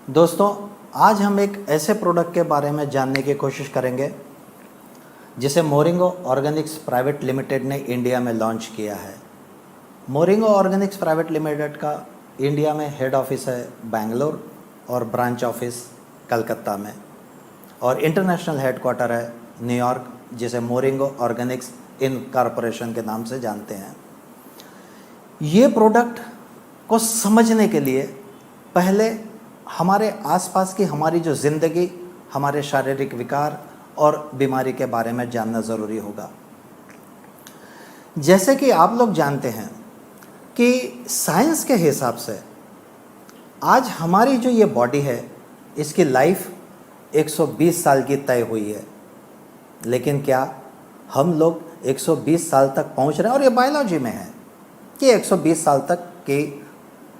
दोस्तों, आज हम एक ऐसे प्रोडक्ट के बारे में जानने की कोशिश करेंगे जिसे मोरिंगो ऑर्गेनिक्स प्राइवेट लिमिटेड ने इंडिया में लॉन्च किया है। मोरिंगो ऑर्गेनिक्स प्राइवेट लिमिटेड का इंडिया में हेड ऑफिस है बेंगलोर और ब्रांच ऑफिस कलकत्ता में, और इंटरनेशनल हेडक्वार्टर है न्यूयॉर्क, जिसे मोरिंगो ऑर्गेनिक्स इनकॉर्पोरेशन के नाम से जानते हैं। ये प्रोडक्ट को समझने के लिए पहले हमारे आसपास की हमारी जो ज़िंदगी, हमारे शारीरिक विकार और बीमारी के बारे में जानना ज़रूरी होगा। जैसे कि आप लोग जानते हैं कि साइंस के हिसाब से आज हमारी जो ये बॉडी है, इसकी लाइफ 120 साल की तय हुई है। लेकिन क्या हम लोग 120 साल तक पहुंच रहे हैं? और ये बायोलॉजी में है कि 120 साल तक के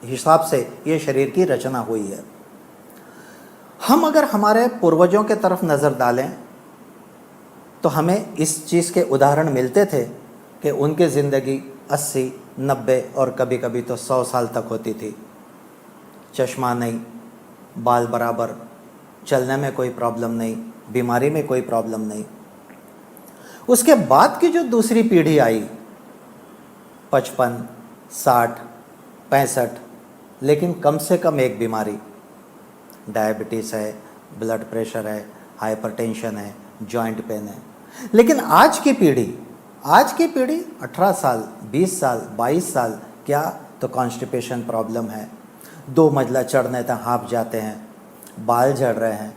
हिसाब से ये शरीर की रचना हुई है। हम अगर हमारे पूर्वजों के तरफ नज़र डालें तो हमें इस चीज़ के उदाहरण मिलते थे कि उनकी ज़िंदगी 80, 90 और कभी कभी तो 100 साल तक होती थी। चश्मा नहीं, बाल बराबर, चलने में कोई प्रॉब्लम नहीं, बीमारी में कोई प्रॉब्लम नहीं। उसके बाद की जो दूसरी पीढ़ी आई 55, 60, 65, लेकिन कम से कम एक बीमारी, डायबिटीज़ है, ब्लड प्रेशर है, हाइपरटेंशन है, जॉइंट पेन है। लेकिन आज की पीढ़ी 18 साल, 20 साल, 22 साल, क्या तो कॉन्स्टिपेशन प्रॉब्लम है, 2 मंजिला चढ़ने तक हाँफ जाते हैं, बाल झड़ रहे हैं।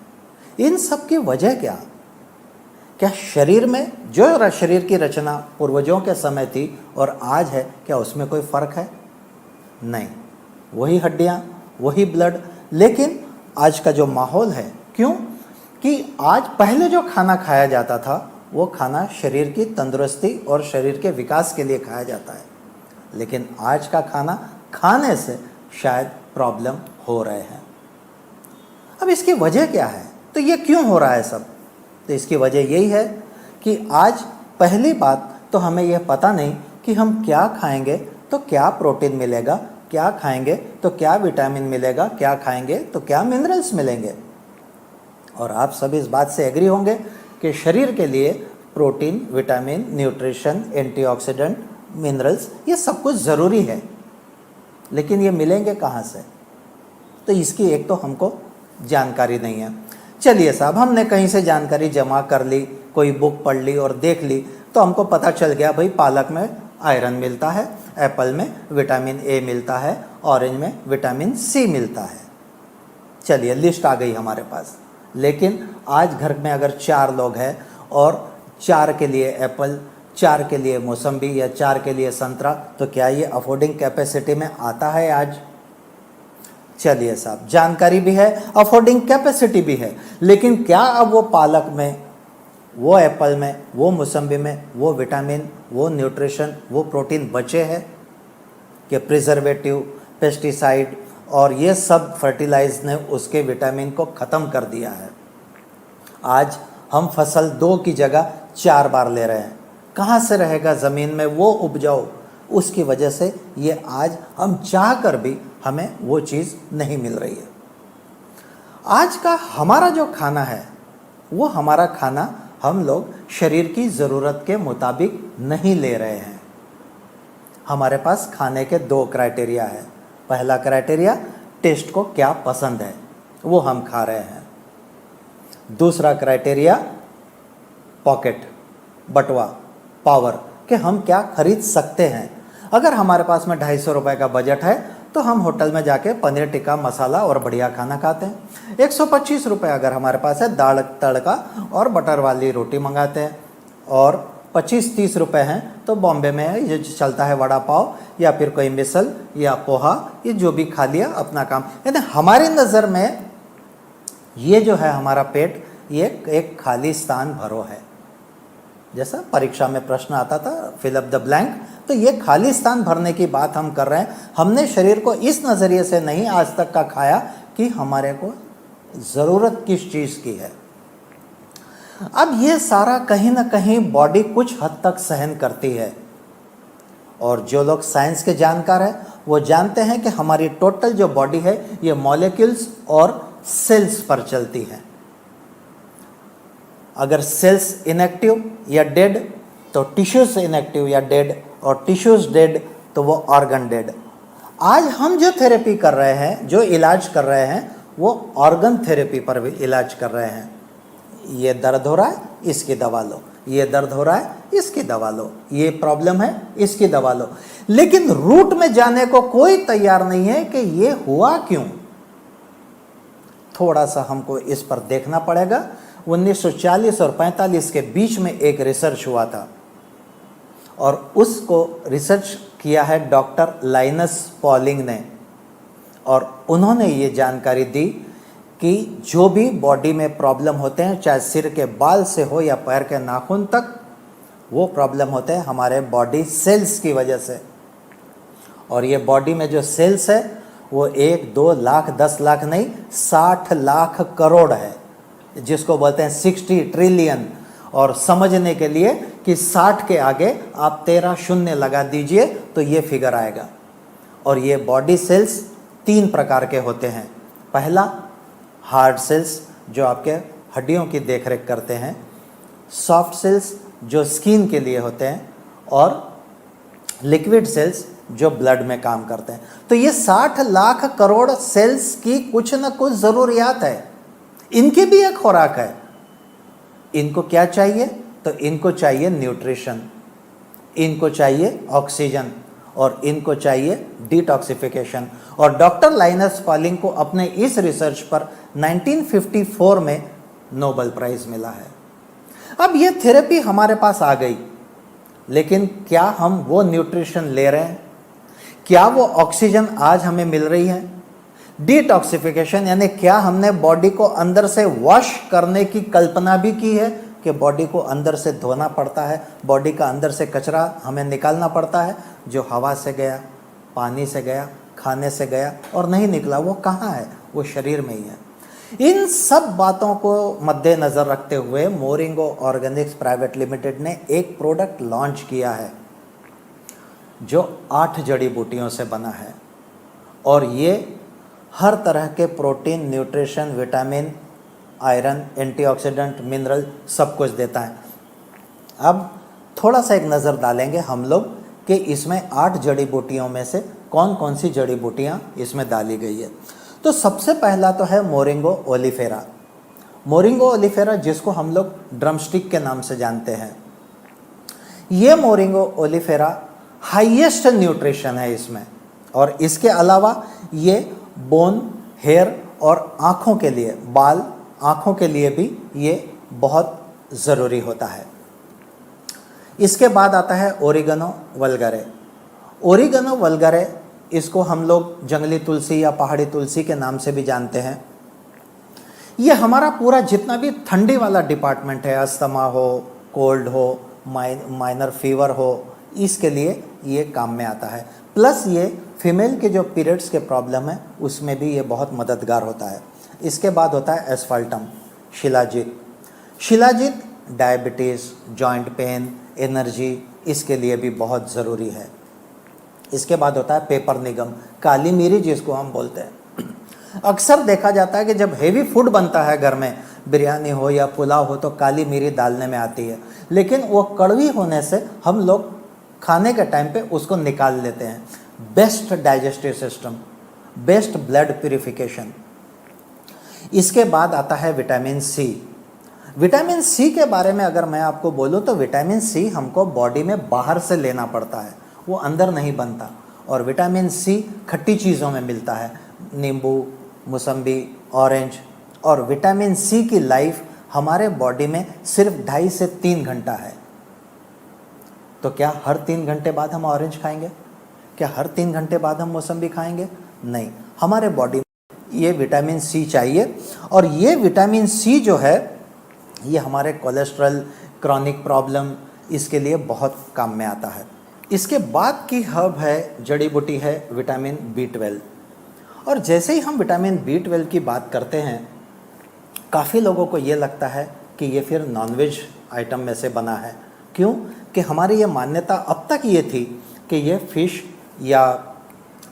इन सब की वजह क्या शरीर में जो शरीर की रचना पूर्वजों के समय थी और आज है, क्या उसमें कोई फ़र्क है? नहीं, वही हड्डियाँ, वही ब्लड। लेकिन आज का जो माहौल है, क्यों कि आज पहले जो खाना खाया जाता था वो खाना शरीर की तंदुरुस्ती और शरीर के विकास के लिए खाया जाता है, लेकिन आज का खाना खाने से शायद प्रॉब्लम हो रहे हैं। अब इसकी वजह क्या है? तो ये क्यों हो रहा है सब? तो इसकी वजह यही है कि आज पहली बात तो हमें यह पता नहीं कि हम क्या खाएंगे तो क्या प्रोटीन मिलेगा, क्या खाएंगे तो क्या विटामिन मिलेगा, क्या खाएंगे तो क्या मिनरल्स मिलेंगे। और आप सभी इस बात से एग्री होंगे कि शरीर के लिए protein, vitamin, nutrition, antioxidant, minerals, ये सब कुछ ज़रूरी है। लेकिन ये मिलेंगे कहाँ से? तो इसकी एक तो हमको जानकारी नहीं है। चलिए साहब, हमने कहीं से जानकारी जमा कर ली, कोई बुक पढ़ ली और देख ली, तो हमको पता चल गया भाई पालक में आयरन मिलता है, एप्पल में विटामिन ए मिलता है, ऑरेंज में विटामिन सी मिलता है। चलिए, लिस्ट आ गई हमारे पास। लेकिन आज घर में अगर 4 लोग हैं और 4 के लिए एप्पल, 4 के लिए मौसम्बी या 4 के लिए संतरा, तो क्या ये अफोर्डिंग कैपेसिटी में आता है आज? चलिए साहब, जानकारी भी है, अफोर्डिंग कैपेसिटी भी है, लेकिन क्या अब वो पालक में, वो एप्पल में, वो मौसम्बी में वो विटामिन, वो न्यूट्रिशन, वो प्रोटीन बचे हैं? कि प्रिजर्वेटिव, पेस्टिसाइड और ये सब फर्टिलाइज ने उसके विटामिन को ख़त्म कर दिया है। आज हम फसल 2 की जगह 4 बार ले रहे हैं। कहाँ से रहेगा ज़मीन में वो उपजाऊ? उसकी वजह से ये आज हम चाह कर भी हमें वो चीज़ नहीं मिल रही है। आज का हमारा जो खाना है, वो हमारा खाना हम लोग शरीर की ज़रूरत के मुताबिक नहीं ले रहे हैं। हमारे पास खाने के 2 क्राइटेरिया है। पहला क्राइटेरिया, टेस्ट को क्या पसंद है, वो हम खा रहे हैं। दूसरा क्राइटेरिया, पॉकेट, बटवा, पावर, कि हम क्या खरीद सकते हैं। अगर हमारे पास में 250 रुपये का बजट है तो हम होटल में जाके पनीर टिक्का मसाला और बढ़िया खाना खाते हैं। 125 रुपये अगर हमारे पास है, दाल तड़का और बटर वाली रोटी मंगाते हैं। और 25-30 रुपये हैं तो बॉम्बे में ये चलता है वड़ा पाव या फिर कोई मिसल या पोहा, ये जो भी खा लिया, अपना काम। यानी हमारी नज़र में ये जो है हमारा पेट, ये एक खाली स्थान भरो है। जैसा परीक्षा में प्रश्न आता था, फिल अप द ब्लैंक, तो ये खाली स्थान भरने की बात हम कर रहे हैं। हमने शरीर को इस नज़रिए से नहीं आज तक का खाया कि हमारे को ज़रूरत किस चीज़ की है। अब ये सारा कहीं ना कहीं बॉडी कुछ हद तक सहन करती है, और जो लोग साइंस के जानकार हैं वो जानते हैं कि हमारी टोटल जो बॉडी है ये मॉलिक्यूल्स और सेल्स पर चलती हैं। अगर सेल्स इनएक्टिव या डेड तो टिश्यूज इनएक्टिव या डेड, और टिश्यूज डेड तो वो ऑर्गन डेड। आज हम जो थेरेपी कर रहे हैं, जो इलाज कर रहे हैं, वो ऑर्गन थेरेपी पर भी इलाज कर रहे हैं। ये दर्द हो रहा है, इसकी दवा लो, ये दर्द हो रहा है, इसकी दवा लो, ये प्रॉब्लम है, इसकी दवा लो। लेकिन रूट में जाने को कोई तैयार नहीं है कि ये हुआ क्यों। थोड़ा सा हमको इस पर देखना पड़ेगा। 1940 और 45 के बीच में एक रिसर्च हुआ था, और उसको रिसर्च किया है डॉक्टर लाइनस पॉलिंग ने, और उन्होंने ये जानकारी दी कि जो भी बॉडी में प्रॉब्लम होते हैं, चाहे सिर के बाल से हो या पैर के नाखून तक, वो प्रॉब्लम होते हैं हमारे बॉडी सेल्स की वजह से। और ये बॉडी में जो सेल्स है वो 1, 2 लाख, 10 लाख नहीं, 60 लाख करोड़ है, जिसको बोलते हैं 60 ट्रिलियन। और समझने के लिए कि 60 के आगे आप 13 शून्य लगा दीजिए तो ये फिगर आएगा। और ये बॉडी सेल्स 3 प्रकार के होते हैं। पहला, हार्ड सेल्स जो आपके हड्डियों की देखरेख करते हैं, सॉफ्ट सेल्स जो स्किन के लिए होते हैं, और लिक्विड सेल्स जो ब्लड में काम करते हैं। तो ये 60 लाख करोड़ सेल्स की कुछ न कुछ ज़रूरियात है, इनकी भी एक खुराक है। इनको क्या चाहिए? तो इनको चाहिए न्यूट्रिशन, इनको चाहिए ऑक्सीजन, और इनको चाहिए डिटॉक्सिफिकेशन। और डॉक्टर लाइनस पॉलिंग को अपने इस रिसर्च पर 1954 में नोबेल प्राइज मिला है। अब ये थेरेपी हमारे पास आ गई, लेकिन क्या हम वो न्यूट्रिशन ले रहे हैं? क्या वो ऑक्सीजन आज हमें मिल रही है? डिटॉक्सिफिकेशन यानी क्या हमने बॉडी को अंदर से वॉश करने की कल्पना भी की है कि बॉडी को अंदर से धोना पड़ता है, बॉडी का अंदर से कचरा हमें निकालना पड़ता है, जो हवा से गया, पानी से गया, खाने से गया और नहीं निकला, वो कहाँ है? वो शरीर में ही है। इन सब बातों को मद्देनज़र रखते हुए मोरिंगो ऑर्गेनिक्स प्राइवेट लिमिटेड ने एक प्रोडक्ट लॉन्च किया है जो 8 जड़ी बूटियों से बना है, और ये हर तरह के protein, nutrition, vitamin, iron, antioxidant, mineral सब कुछ देता है। अब थोड़ा सा एक नज़र डालेंगे हम लोग कि इसमें 8 जड़ी बूटियों में से कौन कौन सी जड़ी बूटियाँ इसमें डाली गई है। तो सबसे पहला तो है मोरिंगो ओलिफेरा। मोरिंगो ओलिफेरा जिसको हम लोग ड्रमस्टिक के नाम से जानते हैं। ये मोरिंगो ओलिफेरा हाईएस्ट न्यूट्रिशन है इसमें, और इसके अलावा ये बोन, हेयर और आँखों के लिए, बाल, आँखों के लिए भी ये बहुत ज़रूरी होता है। इसके बाद आता है ओरिगेनो वल्गरे। ओरिगेनो वल्गरे, इसको हम लोग जंगली तुलसी या पहाड़ी तुलसी के नाम से भी जानते हैं। ये हमारा पूरा जितना भी ठंडी वाला डिपार्टमेंट है, अस्थमा हो, कोल्ड हो, माइनर फीवर हो, इसके लिए ये काम में आता है। प्लस ये फीमेल के जो पीरियड्स के प्रॉब्लम है उसमें भी ये बहुत मददगार होता है। इसके बाद होता है asphaltum, shilajit. Shilajit diabetes, joint pain, energy, इसके लिए भी बहुत ज़रूरी है। इसके बाद होता है पेपर निगम, काली मिरी जिसको हम बोलते हैं। अक्सर देखा जाता है कि जब हेवी फूड बनता है घर में, बिरयानी हो या पुलाव हो, तो काली मिरी डालने में आती है, लेकिन वो कड़वी होने से हम लोग खाने के टाइम पे उसको निकाल लेते हैं। Best digestive system, best blood purification. इसके बाद आता है विटामिन सी। विटामिन सी के बारे में अगर मैं आपको बोलूँ तो विटामिन सी हमको बॉडी में बाहर से लेना पड़ता है, वो अंदर नहीं बनता। और विटामिन सी खट्टी चीज़ों में मिलता है, नींबू, मौसम्बी, ऑरेंज। और विटामिन सी की लाइफ हमारे बॉडी में सिर्फ 2.5 से 3 घंटा है। तो क्या हर 3 घंटे बाद हम ऑरेंज खाएंगे? क्या हर 3 घंटे बाद हम मौसम्बी खाएंगे? नहीं, हमारे बॉडी में ये विटामिन सी चाहिए। और ये विटामिन सी जो है ये हमारे कोलेस्ट्रॉल, क्रॉनिक प्रॉब्लम, इसके लिए बहुत काम में आता है। इसके बाद की हब है, जड़ी बूटी है विटामिन B12। और जैसे ही हम विटामिन B12 की बात करते हैं, काफ़ी लोगों को ये लगता है कि ये फिर नॉनवेज आइटम में से बना है। क्यों? कि हमारी ये मान्यता अब तक ये थी कि ये फिश या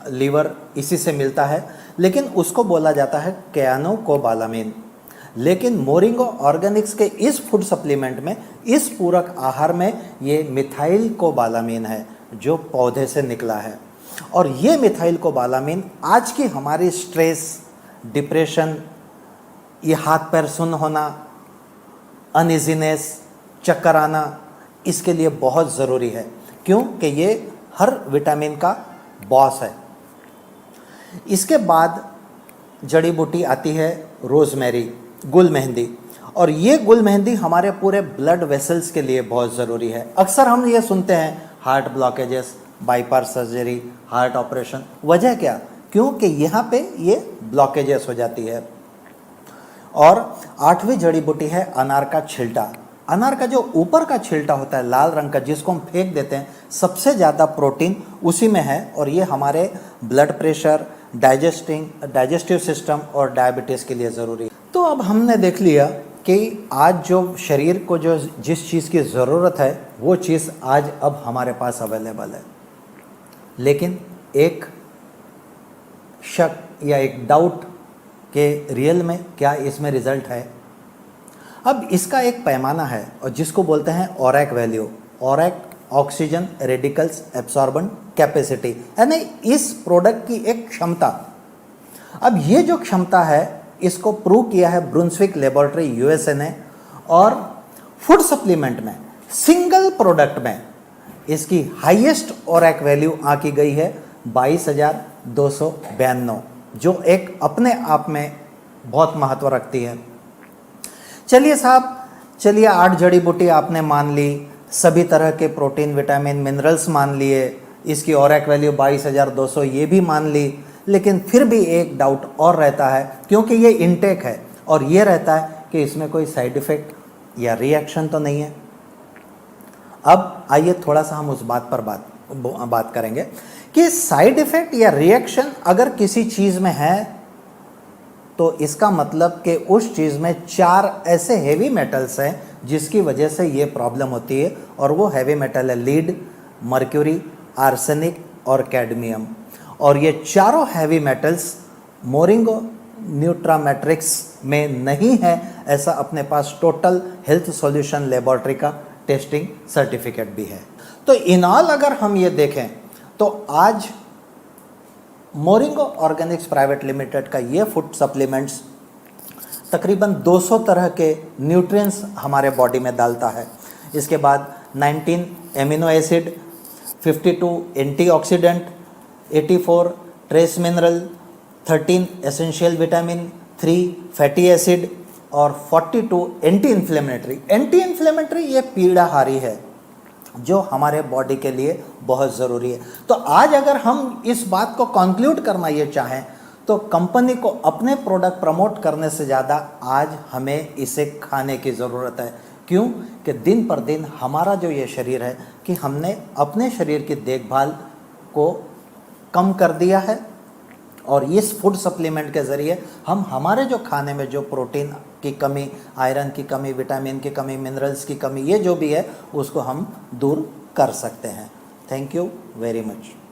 लीवर इसी से मिलता है। लेकिन उसको बोला जाता है क्यानोकोबालामिन। लेकिन मोरिंगो ऑर्गेनिक्स के इस फूड सप्लीमेंट में, इस पूरक आहार में ये मिथाइल कोबालामिन है जो पौधे से निकला है। और ये मिथाइल कोबालामिन आज की हमारी स्ट्रेस, डिप्रेशन, ये हाथ पैर सुन्न होना, अनइजीनेस, चक्कर आना, इसके लिए बहुत ज़रूरी है, क्योंकि ये हर विटामिन का बॉस है। इसके बाद जड़ी बूटी आती है रोज़मेरी, गुल मेहंदी। और ये गुल मेहंदी हमारे पूरे ब्लड वेसल्स के लिए बहुत ज़रूरी है। अक्सर हम ये सुनते हैं heart blockages, bypass surgery, heart operation. वजह क्या? क्योंकि यहाँ पे ये ब्लॉकेजेस हो जाती है। और 8वीं जड़ी बूटी है अनार का छिलटा। अनार का जो ऊपर का छिलटा होता है लाल रंग का, जिसको हम फेंक देते हैं, सबसे ज़्यादा प्रोटीन उसी में है। और ये हमारे ब्लड प्रेशर, डाइजेस्टिव सिस्टम और डायबिटीज़ के लिए ज़रूरी है। तो अब हमने देख लिया कि आज जो शरीर को जो जिस चीज़ की ज़रूरत है वो चीज़ आज अब हमारे पास अवेलेबल है। लेकिन एक शक या एक डाउट कि रियल में क्या इसमें रिज़ल्ट है। अब इसका एक पैमाना है और जिसको बोलते हैं ORAC value, ORAC oxygen radicals absorbent capacity, यानी इस प्रोडक्ट की एक क्षमता। अब ये जो क्षमता है इसको प्रूव किया है ब्रुंसविक लेबोरेटरी यूएसए ने। और फूड सप्लीमेंट में सिंगल प्रोडक्ट में इसकी हाईएस्ट ओरैक वैल्यू आंकी गई है 22,292, जो एक अपने आप में बहुत महत्व रखती है। चलिए साहब, चलिए 8 जड़ी बूटी आपने मान ली, सभी तरह के प्रोटीन, विटामिन, मिनरल्स मान लिए, इसकी ओरैक वैल्यू 22,200 ये भी मान ली। लेकिन फिर भी एक डाउट और रहता है, क्योंकि ये इनटेक है, और ये रहता है कि इसमें कोई साइड इफ़ेक्ट या रिएक्शन तो नहीं है। अब आइए थोड़ा सा हम उस बात पर बात करेंगे कि साइड इफ़ेक्ट या रिएक्शन अगर किसी चीज़ में है तो इसका मतलब कि उस चीज़ में 4 ऐसे हेवी मेटल्स हैं जिसकी वजह से ये प्रॉब्लम होती है। और वो हैवी मेटल है लीड, मर्क्यूरी, आर्सेनिक और कैडमियम। और ये चारों हैवी मेटल्स मोरिंगो न्यूट्रामेट्रिक्स में नहीं है, ऐसा अपने पास टोटल हेल्थ सॉल्यूशन लेबोरेटरी का टेस्टिंग सर्टिफिकेट भी है। तो इन ऑल अगर हम ये देखें तो आज मोरिंगो ऑर्गेनिक्स प्राइवेट लिमिटेड का ये फूड सप्लीमेंट्स तकरीबन 200 तरह के न्यूट्रिएंट्स हमारे बॉडी में डालता है। इसके बाद 19 amino acid, 52 antioxidant, 84 trace mineral, 13 essential vitamin, 3 fatty acid और 42 एंटी इन्फ्लेमेटरी। एंटी इन्फ्लेमेटरी ये पीड़ाहारी है जो हमारे बॉडी के लिए बहुत ज़रूरी है। तो आज अगर हम इस बात को कंक्लूड करना ये चाहें तो कंपनी को अपने प्रोडक्ट प्रमोट करने से ज़्यादा आज हमें इसे खाने की ज़रूरत है। क्यों? कि दिन पर दिन हमारा जो ये शरीर है कि हमने अपने शरीर की देखभाल को कम कर दिया है। और इस फूड सप्लीमेंट के ज़रिए हम हमारे जो खाने में जो प्रोटीन की कमी, आयरन की कमी, विटामिन की कमी, मिनरल्स की कमी, ये जो भी है उसको हम दूर कर सकते हैं। Thank you very much.